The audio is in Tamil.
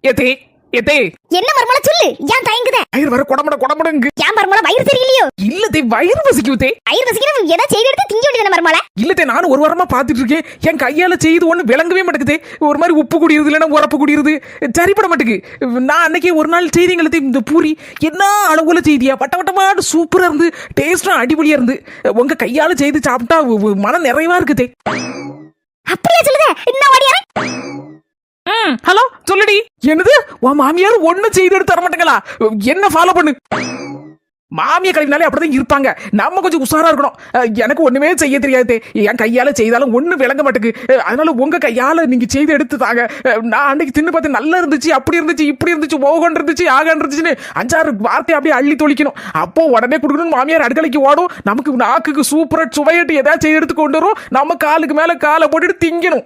ஏத்தே ஏத்தே என்ன மர்மல சொல்லு. ஏன் தயங்குதே? வயிறு வர கொடமுடங்கு. ஏன் மர்மல வயிறு தெரியலையோ? இல்லத்தே வயிறு பசிக்குதே. வயிறு பசிக்கணும் ஏதா செய்து எடுத்து திங்க வேண்டியதானே மர்மல? இல்லத்தே நானும் ஒரு வாரமா பாத்துட்டு இருக்கேன். என் கையால செய்து ஒண்ணு விளங்கவே மாட்டேங்குதே. ஒரு மாதிரி உப்பு குடியிருது இல்லைன்னா உரப்பு குடியிருது. சரிப்பட மாட்டேங்குது. நான் அன்னைக்கு ஒரு நாள் செய்திங்களே இந்த பூரி என்ன அளவுல செய்தியா வட்ட வட்டமாட்டு சூப்பரா இருந்து டேஸ்டும் அடிபொலியா இருந்து உங்க கையால செய்து சாப்பிட்டா மனம் நிறைவா இருக்குதே. அப்படியே சொல்லுதே. இன்னும் ஓடியாரே. ஹலோ சொல்லுடி. என்னது உன் மாமியார் ஒண்ணு செய்து எடுத்து தர மாட்டேங்களா? என்ன ஃபாலோ பண்ணு. மாமியா கழிவுனாலே அப்படிதான் இருப்பாங்க. நம்ம கொஞ்சம் உஷாரா இருக்கணும். எனக்கு ஒண்ணுமே செய்ய தெரியாது. என் கையால செய்தாலும் ஒண்ணு விளங்க மாட்டேங்குது. அதனால உங்க கையால நீங்க செய்து எடுத்து தாங்க. நான் அன்னைக்கு தின்னு பார்த்து நல்லா இருந்துச்சு, அப்படி இருந்துச்சு, இப்படி இருந்துச்சு, ஓகன் இருந்துச்சு, ஆகன் இருந்துச்சுன்னு 5-6 வார்த்தை அப்படியே அள்ளி தொளிக்கணும். அப்போ உடனே கொடுக்கணும். மாமியார் அடுக்கலைக்கு ஓடும். நமக்கு நாக்குக்கு சூப்பரா சுவையிட்டு ஏதாவது செய்து எடுத்து கொண்டு வரும். நம்ம காலுக்கு மேல காலை போட்டுட்டு திங்கணும்.